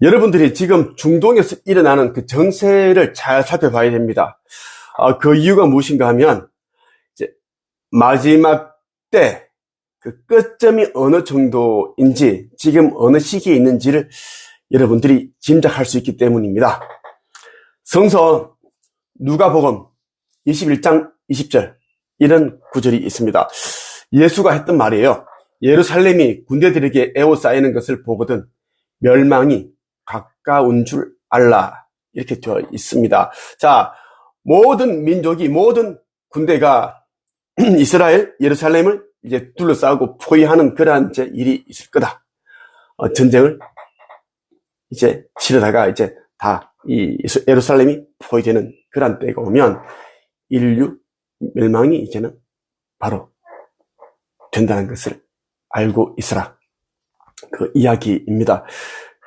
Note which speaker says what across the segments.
Speaker 1: 여러분들이 지금 중동에서 일어나는 그 정세를 잘 살펴봐야 됩니다. 그 이유가 무엇인가 하면, 이제 마지막 때 그 끝점이 어느 정도인지, 지금 어느 시기에 있는지를 여러분들이 짐작할 수 있기 때문입니다. 성서 누가복음 21장 20절, 이런 구절이 있습니다. 예수가 했던 말이에요. 예루살렘이 군대들에게 에워싸이는 것을 보거든 멸망이 가까운 줄 알라, 이렇게 되어 있습니다. 자, 모든 민족이, 모든 군대가 이스라엘, 예루살렘을 이제 둘러싸고 포위하는 그러한 이제 일이 있을 거다. 전쟁을 이제 치르다가 이제 다 이 예루살렘이 포위되는 그러한 때가 오면 인류 멸망이 이제는 바로 된다는 것을 알고 있으라, 그 이야기입니다.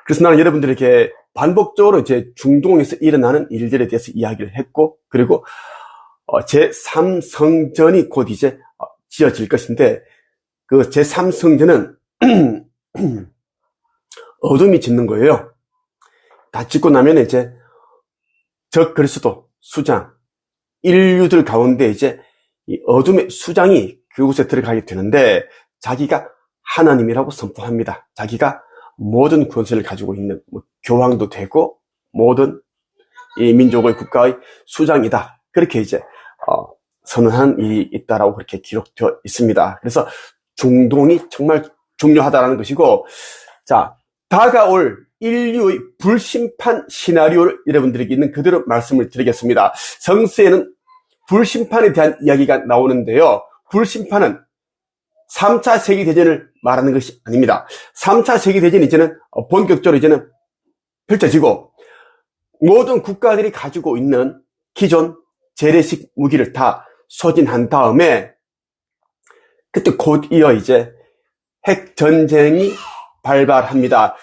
Speaker 1: 그래서 나는 여러분들에게 반복적으로 이제 중동에서 일어나는 일들에 대해서 이야기를 했고, 그리고 제3성전이 곧 이제 지어질 것인데, 그 제3성전은 어둠이 짓는 거예요. 다 짓고 나면 이제 적 그리스도 수장, 인류들 가운데 이제 이 어둠의 수장이 그곳에 들어가게 되는데, 자기가 하나님이라고 선포합니다. 자기가 모든 권세를 가지고 있는 교황도 되고 모든 이 민족의 국가의 수장이다, 그렇게 이제 선언한 일이 있다라고 그렇게 기록되어 있습니다. 그래서 중동이 정말 중요하다라는 것이고, 자, 다가올 인류의 불심판 시나리오를 여러분들에게 있는 그대로 말씀을 드리겠습니다. 성서에는 불심판에 대한 이야기가 나오는데요. 불심판은 3차 세계대전을 말하는 것이 아닙니다. 3차 세계대전이 이제는 본격적으로 이제는 펼쳐지고, 모든 국가들이 가지고 있는 기존 재래식 무기를 다 소진한 다음에, 그때 곧 이어 이제 핵전쟁이 발발합니다.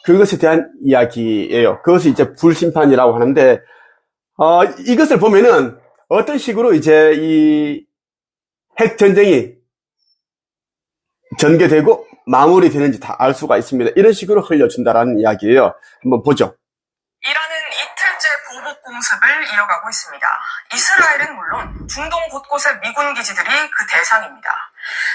Speaker 1: 그것에 대한 이야기예요. 그것이 이제 불심판이라고 하는데, 이것을 보면은 어떤 식으로 이제 이 핵전쟁이 전개되고 마무리되는지 다 알 수가 있습니다. 이런 식으로 흘려준다라는 이야기예요. 한번 보죠.
Speaker 2: 이란은 이틀째 보복 공습을 이어가고 있습니다. 이스라엘은 물론 중동 곳곳의 미군 기지들이 그 대상입니다.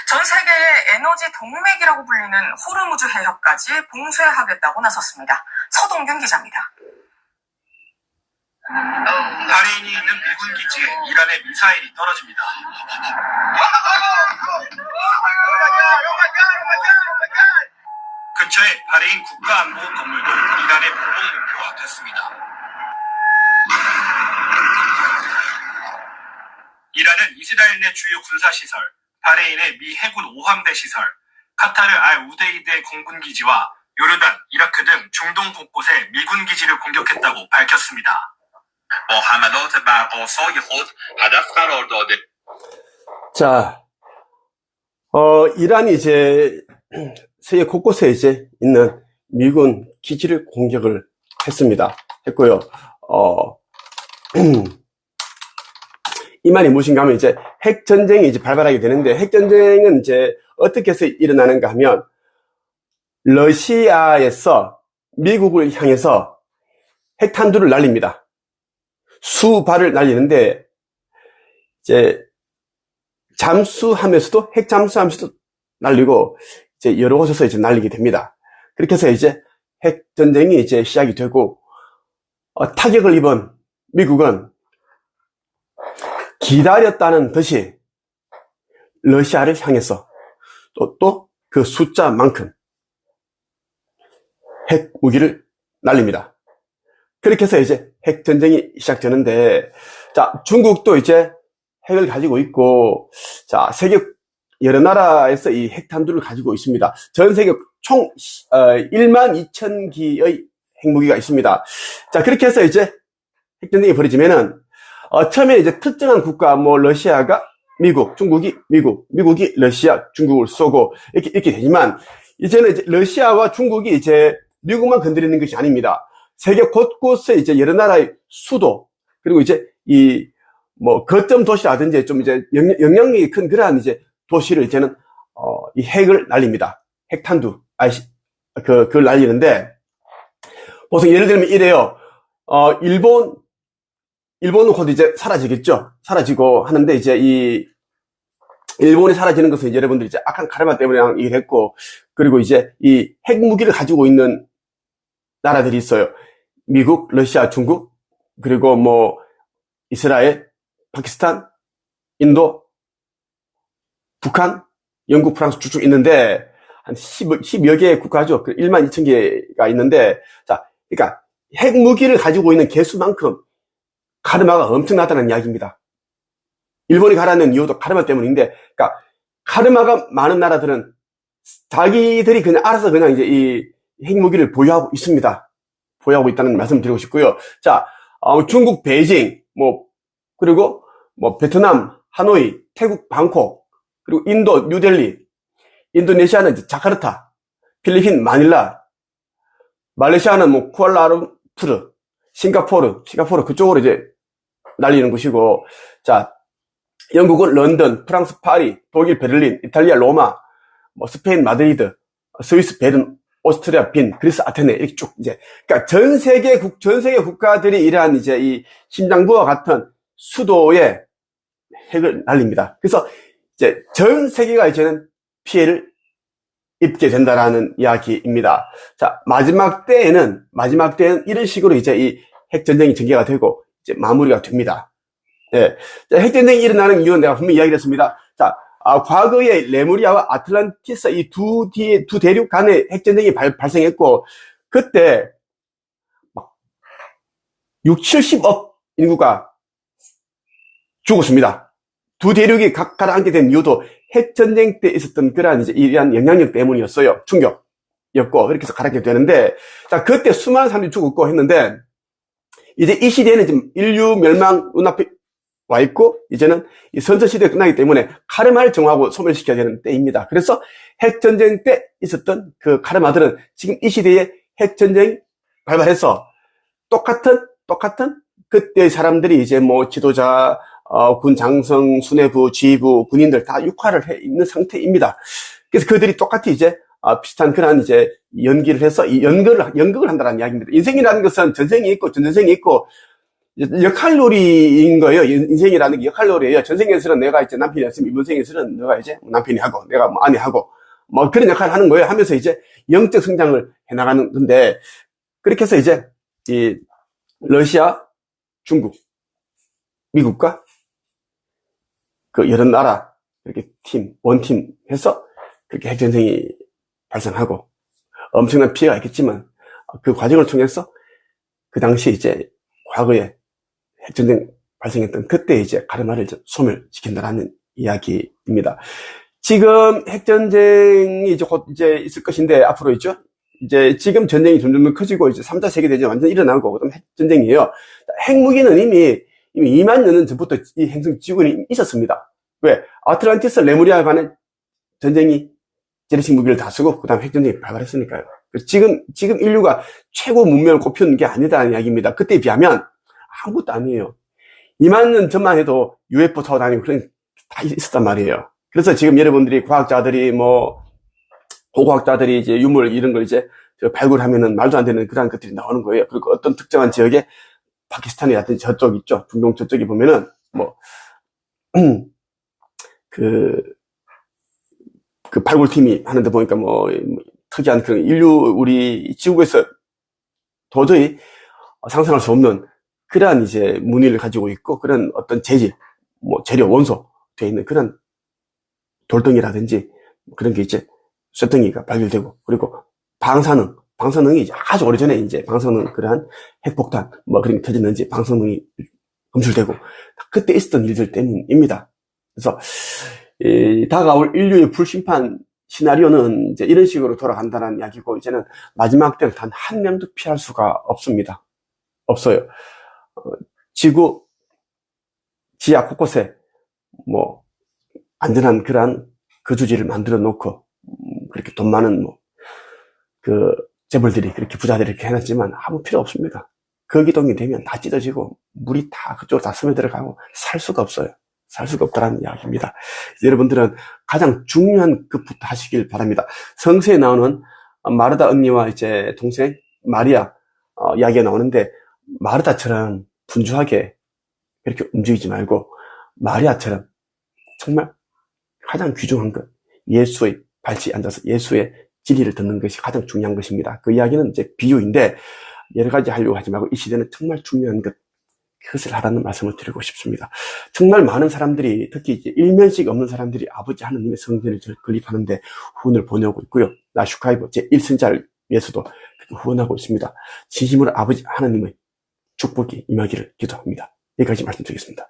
Speaker 2: 전 세계의 에너지 동맥이라고 불리는 호르무즈 해협까지 봉쇄하겠다고 나섰습니다. 서동균 기자입니다.
Speaker 3: 바레인이 있는 미군 기지에 이란의 미사일이 떨어집니다. 근처에 바레인 국가안보 건물도 이란의 보복 목표가 됐습니다. 이란은 이스라엘 내 주요 군사시설, 바레인의 미 해군 오함대 시설, 카타르 알 우데이드 공군 기지와 요르단, 이라크 등 중동 곳곳에 미군 기지를 공격했다고 밝혔습니다.
Speaker 1: 자, 이란이 이제 세계 곳곳에 이제 있는 미군 기지를 공격을 했고요. 이 말이 무엇인가 하면 이제 핵전쟁이 이제 발발하게 되는데, 핵전쟁은 이제 어떻게 해서 일어나는가 하면, 러시아에서 미국을 향해서 핵탄두를 날립니다. 수발을 날리는데, 이제 잠수하면서도, 핵 잠수하면서도 날리고, 이제 여러 곳에서 이제 날리게 됩니다. 그렇게 해서 이제 핵전쟁이 이제 시작이 되고, 타격을 입은 미국은 기다렸다는 듯이 러시아를 향해서 또 그 숫자만큼 핵 무기를 날립니다. 그렇게 해서 이제 핵전쟁이 시작되는데, 자, 중국도 이제 핵을 가지고 있고, 자, 세계 여러 나라에서 이 핵탄두를 가지고 있습니다. 전 세계 총 12,000기의 핵무기가 있습니다. 자, 그렇게 해서 이제 핵전쟁이 벌어지면은, 처음에 이제 특정한 국가, 러시아가 미국, 중국이 미국, 미국이 러시아, 중국을 쏘고, 이렇게 되지만, 이제는 이제 러시아와 중국이 이제 미국만 건드리는 것이 아닙니다. 세계 곳곳에 이제 여러 나라의 수도, 그리고 이제 거점 도시라든지 좀 이제 영향력이 큰 그러한 이제 도시를 이제는, 이 핵을 날립니다. 핵탄두, 그걸 날리는데, 보통 예를 들면 이래요. 일본은 곧 이제 사라지겠죠. 사라지고 하는데 이제 이 일본이 사라지는 것은 여러분들이 이제 악한 카르마 때문에 얘기를 했고, 그리고 이제 이 핵무기를 가지고 있는 나라들이 있어요. 미국, 러시아, 중국, 그리고 뭐 이스라엘, 파키스탄, 인도, 북한, 영국, 프랑스 쭉쭉 있는데 한 10여 개의 국가죠. 1만 2천 개가 있는데, 자, 그러니까 핵무기를 가지고 있는 개수만큼 카르마가 엄청나다는 이야기입니다. 일본이 가라앉는 이유도 카르마 때문인데, 그러니까 카르마가 많은 나라들은 자기들이 그냥 알아서 그냥 이제 이 핵무기를 보유하고 있습니다. 보유하고 있다는 말씀을 드리고 싶고요. 자, 중국 베이징, 그리고 베트남 하노이, 태국 방콕, 그리고 인도 뉴델리, 인도네시아는 이제 자카르타, 필리핀 마닐라, 말레이시아는 쿠알라룸푸르, 싱가포르 그쪽으로 이제 날리는 곳이고, 자, 영국은 런던, 프랑스 파리, 독일 베를린, 이탈리아 로마, 스페인 마드리드, 스위스 베른, 오스트리아 빈, 그리스 아테네, 이렇게 쭉 이제, 그러니까 전 세계 국가들이 이러한 이제 이 심장부와 같은 수도에 핵을 날립니다. 그래서 이제 전 세계가 이제는 피해를 입게 된다라는 이야기입니다. 자, 마지막 때에는 이런 식으로 이제 이 핵전쟁이 전개가 되고 이제 마무리가 됩니다. 예. 자, 핵전쟁이 일어나는 이유는 내가 분명히 이야기를 했습니다. 자, 과거에 레무리아와 아틀란티스 이 두 대륙 간에 핵전쟁이 발생했고, 그때 막 70억 인구가 죽었습니다. 두 대륙이 각 가라앉게 된 이유도 핵전쟁 때 있었던 그러한 이제 이러한 영향력 때문이었어요. 충격이었고, 그렇게 해서 가라앉게 되는데, 자, 그때 수많은 사람들이 죽었고 했는데, 이제 이 시대에는 지금 인류 멸망 눈앞에 와 있고, 이제는 이 선천시대가 끝나기 때문에 카르마를 정하고 소멸시켜야 되는 때입니다. 그래서 핵전쟁 때 있었던 그 카르마들은 지금 이 시대에 핵전쟁이 발발해서 똑같은 그때의 사람들이 이제 지도자, 군 장성, 수뇌부, 지휘부, 군인들 다 육화를 해 있는 상태입니다. 그래서 그들이 똑같이 이제 비슷한 그런 이제 연기를 해서 이 연극을 한다는 이야기입니다. 인생이라는 것은 전생이 있고 전전생이 있고 역할놀이인 거예요. 인생이라는 게 역할놀이예요. 전생에서는 내가 이제 남편이었으면 이번 생에서는 내가 이제 남편이 하고 내가 아내 하고 그런 역할을 하는 거예요. 하면서 이제 영적 성장을 해나가는 건데, 그렇게 해서 이제 이 러시아, 중국, 미국과 그 여러 나라 이렇게 원팀 해서 그렇게 핵전쟁이 발생하고 엄청난 피해가 있겠지만 그 과정을 통해서 그 당시 이제 과거에 핵전쟁 발생했던 그때 이제 카르마를 소멸시킨다라는 이야기입니다. 지금 핵전쟁이 이제 곧 이제 있을 것인데, 앞으로 있죠? 이제 지금 전쟁이 점점 커지고 이제 3차 세계대전이 완전 일어나고, 그다음 핵전쟁이에요. 핵무기는 이미 2만 년 전부터 이 행성 지구에 있었습니다. 왜? 아틀란티스 레무리아 간의 전쟁이 재래식 무기를 다 쓰고, 그 다음 핵전쟁이 발발했으니까요. 지금 인류가 최고 문명을 꼽히는 게 아니다는 이야기입니다. 그때에 비하면 아무것도 아니에요. 2만 년 전만 해도 UFO 타고 다니고 그런 다 있었단 말이에요. 그래서 지금 여러분들이 과학자들이 고고학자들이 이제 유물 이런 걸 이제 발굴하면은 말도 안 되는 그런 것들이 나오는 거예요. 그리고 어떤 특정한 지역에 파키스탄이라든지 저쪽 있죠. 중동 저쪽에 보면은 그 발굴팀이 하는데 보니까 특이한 그런 우리 지구에서 도저히 상상할 수 없는 그러한 이제 무늬를 가지고 있고, 그런 어떤 재질, 재료, 원소 되어 있는 그런 돌덩이라든지 그런 게 이제 쇠덩이가 발견되고, 그리고 방사능이 아주 오래전에 이제 그러한 핵폭탄, 그런 게 터졌는지 방사능이 검출되고, 그때 있었던 일들 때문입니다. 그래서, 다가올 인류의 불심판 시나리오는 이제 이런 식으로 돌아간다는 이야기고, 이제는 마지막 때는 단 한 명도 피할 수가 없습니다. 없어요. 지구, 지하 곳곳에, 안전한 그러한 거주지를 만들어 놓고, 그렇게 돈 많은, 재벌들이, 그렇게 부자들이 이렇게 해놨지만 아무 필요 없습니다. 거기동이 되면 다 찢어지고, 물이 다 그쪽으로 다 스며들어가고, 살 수가 없어요. 살 수가 없다는 이야기입니다. 여러분들은 가장 중요한 것부터 하시길 바랍니다. 성서에 나오는 마르다 언니와 이제 동생 마리아, 이야기가 나오는데 마르다처럼 분주하게 그렇게 움직이지 말고 마리아처럼 정말 가장 귀중한 것, 예수의 발치에 앉아서 예수의 진리를 듣는 것이 가장 중요한 것입니다. 그 이야기는 이제 비유인데 여러 가지 하려고 하지 말고 이 시대는 정말 중요한 것, 그것을 하라는 말씀을 드리고 싶습니다. 정말 많은 사람들이, 특히 이제 일면식 없는 사람들이 아버지 하느님의 성전을 건립하는데 후원을 보내고 있고요. 나슈카이브 제1선자를 위해서도 후원하고 있습니다. 진심으로 아버지 하느님의 축복이 임하기를 기도합니다. 여기까지 말씀드리겠습니다.